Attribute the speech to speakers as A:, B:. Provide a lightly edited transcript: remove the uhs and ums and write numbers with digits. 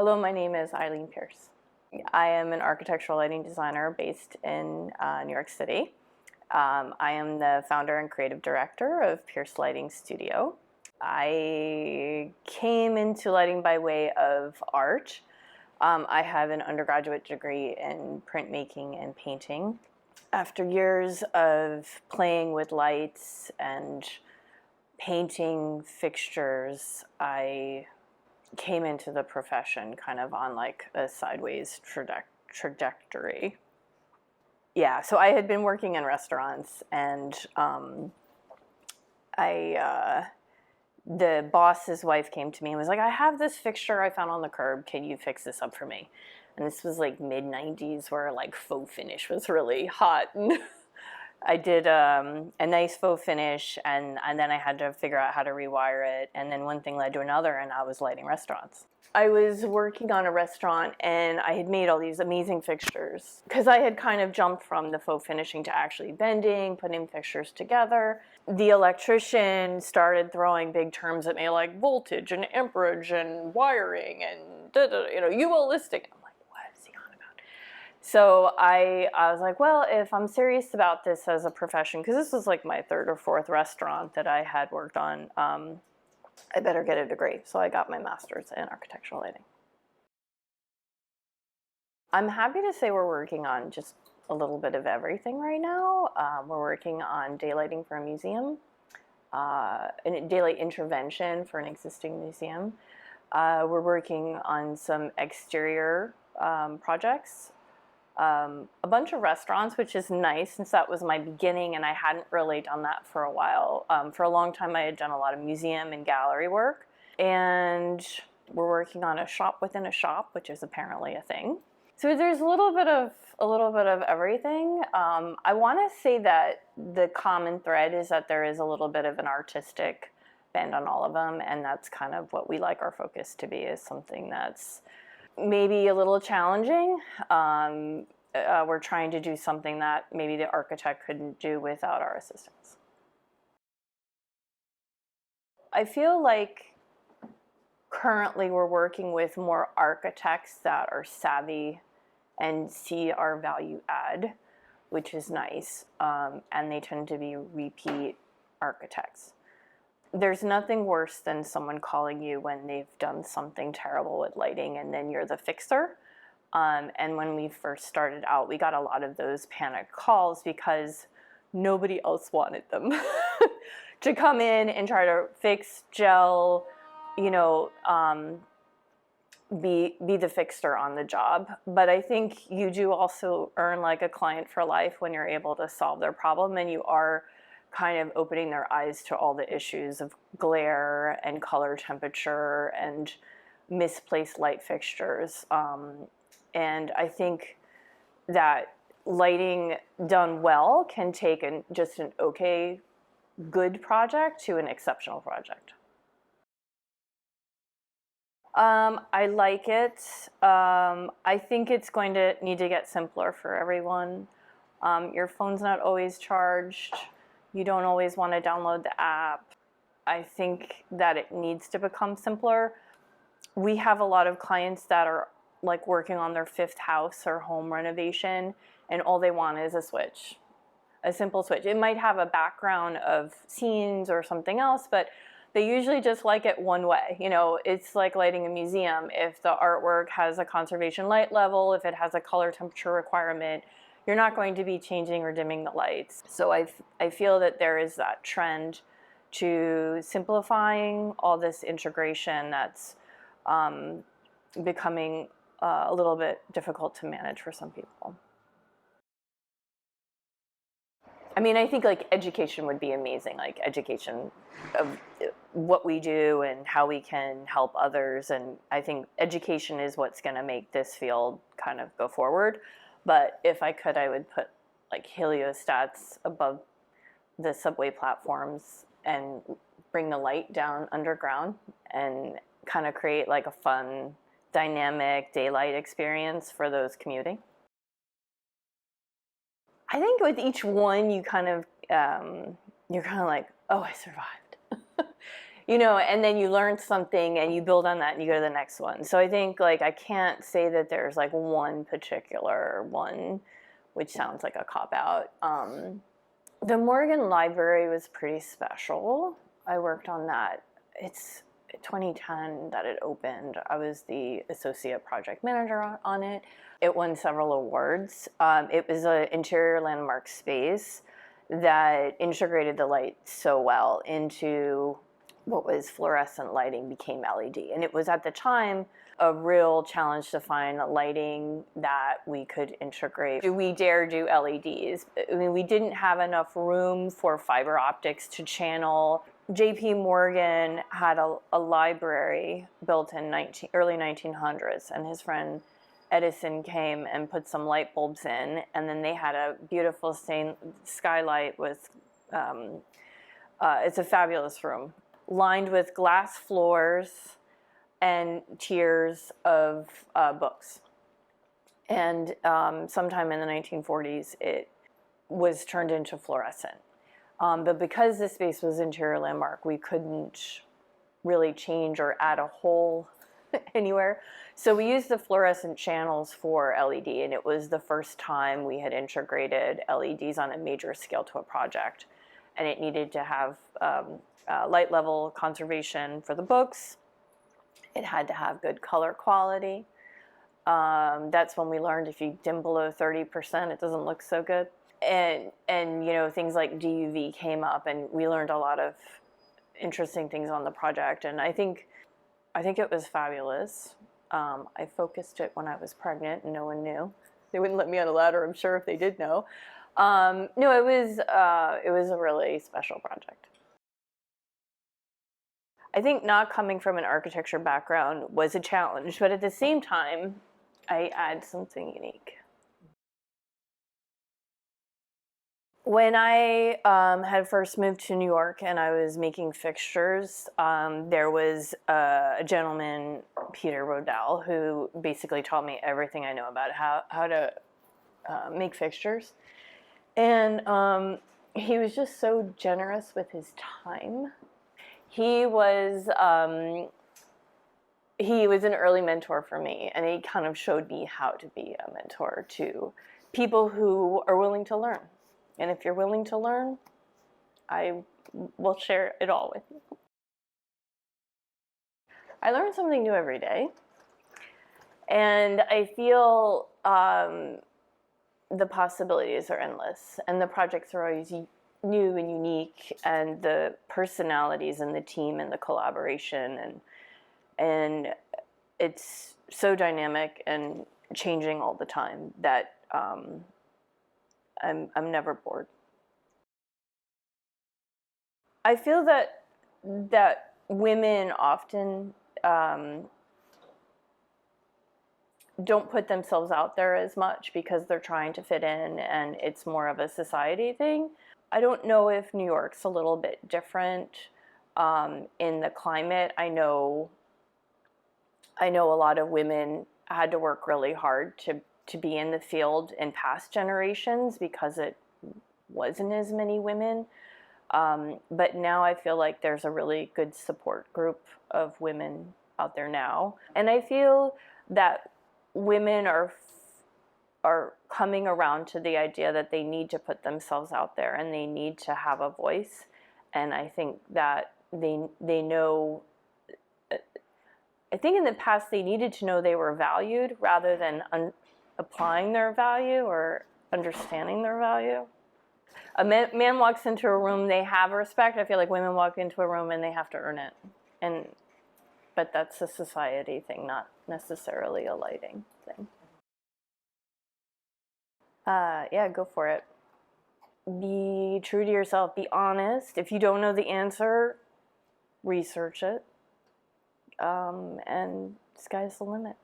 A: Hello, my name is Eileen Pierce. I am an architectural lighting designer based in New York City. I am the founder and creative director of Pierce Lighting Studio. I came into lighting by way of art. I have an undergraduate degree in printmaking and painting. After years of playing with lights and painting fixtures, I came into the profession kind of on like a sideways trajectory. Yeah, so I had been working in restaurants, and the boss's wife came to me and was like, I have this fixture I found on the curb, can you fix this up for me? And this was like mid-90s where like faux finish was really hot. I did a nice faux finish, and then I had to figure out how to rewire it, and then one thing led to another, and I was lighting restaurants. I was working on a restaurant, and I had made all these amazing fixtures because I had kind of jumped from the faux finishing to actually bending, putting fixtures together. The electrician started throwing big terms at me like voltage and amperage and wiring and UL listing. I'm like, what is he on about? So I was like, well, if I'm serious about this as a profession, because this was like my third or fourth restaurant that I had worked on, I better get a degree. So I got my master's in architectural lighting. I'm happy to say we're working on just a little bit of everything right now. We're working on daylighting for a museum, daylight intervention for an existing museum. We're working on some exterior projects, a bunch of restaurants, which is nice since that was my beginning and I hadn't really done that for a while. For a long time I had done a lot of museum and gallery work, and we're working on a shop within a shop, which is apparently a thing. So there's a little bit of everything. I want to say that the common thread is that there is a little bit of an artistic bend on all of them, and that's kind of what we like our focus to be, is something that's maybe a little challenging. We're trying to do something that maybe the architect couldn't do without our assistance. I feel like currently we're working with more architects that are savvy and see our value add, which is nice, and they tend to be repeat architects. There's nothing worse than someone calling you when they've done something terrible with lighting and then you're the fixer. And when we first started out, we got a lot of those panic calls because nobody else wanted them to come in and try to fix, gel, be the fixer on the job. But I think you do also earn like a client for life when you're able to solve their problem, and you are kind of opening their eyes to all the issues of glare and color temperature and misplaced light fixtures. And I think that lighting done well can take just an okay, good project to an exceptional project. I like it. I think it's going to need to get simpler for everyone. Your phone's not always charged. You don't always want to download the app. I think that it needs to become simpler. We have a lot of clients that are like working on their 5th house or home renovation, and all they want is a switch, a simple switch. It might have a background of scenes or something else, but they usually just like it one way. It's like lighting a museum. If the artwork has a conservation light level, if it has a color temperature requirement, you're not going to be changing or dimming the lights. So I feel that there is that trend to simplifying all this integration that's becoming a little bit difficult to manage for some people. I mean, I think like education would be amazing, like education of what we do and how we can help others. And I think education is what's going to make this field kind of go forward. But if I could, I would put like heliostats above the subway platforms and bring the light down underground and kind of create like a fun, dynamic daylight experience for those commuting. I think with each one, you kind of, you're kind of like, oh, I survived. you know, and then you learn something and you build on that and you go to the next one. So I think like I can't say that there's like one particular one, which sounds like a cop-out. The Morgan Library was pretty special. I worked on that. It's 2010 that it opened. I was the associate project manager on it. It won several awards. It was an interior landmark space that integrated the light so well into what was fluorescent lighting became LED. And it was at the time a real challenge to find lighting that we could integrate. Do we dare do LEDs? I mean, we didn't have enough room for fiber optics to channel. J.P. Morgan had a library built in early 1900s, and his friend Edison came and put some light bulbs in, and then they had a beautiful skylight with, it's a fabulous room, lined with glass floors and tiers of books. And sometime in the 1940s, it was turned into fluorescent. But because this space was interior landmark, we couldn't really change or add a hole anywhere. So we used the fluorescent channels for LED, and it was the first time we had integrated LEDs on a major scale to a project. And it needed to have light level conservation for the books. It had to have good color quality. That's when we learned if you dim below 30%, it doesn't look so good. And you know, things like DUV came up, and we learned a lot of interesting things on the project. And I think it was fabulous. I focused it when I was pregnant, and no one knew. They wouldn't let me on a ladder, I'm sure, if they did know. No, it was a really special project. I think not coming from an architecture background was a challenge, but at the same time, I add something unique. When I had first moved to New York and I was making fixtures, there was a gentleman, Peter Rodell, who basically taught me everything I know about how to make fixtures. And he was just so generous with his time. He was an early mentor for me, and he kind of showed me how to be a mentor to people who are willing to learn. And if you're willing to learn, I will share it all with you. I learn something new every day, and I feel the possibilities are endless, and the projects are always new and unique, and the personalities and the team and the collaboration and it's so dynamic and changing all the time that I'm never bored. I feel that women often don't put themselves out there as much because they're trying to fit in, and it's more of a society thing. I don't know if New York's a little bit different in the climate. I know a lot of women had to work really hard to be in the field in past generations because it wasn't as many women. But now I feel like there's a really good support group of women out there now. And I feel that women are coming around to the idea that they need to put themselves out there and they need to have a voice. And I think that they know, I think in the past they needed to know they were valued rather than applying their value or understanding their value. A man walks into a room, they have respect. I feel like women walk into a room and they have to earn it. But that's a society thing, not necessarily a lighting thing. Yeah, go for it. Be true to yourself, be honest. If you don't know the answer, research it. And sky's the limit.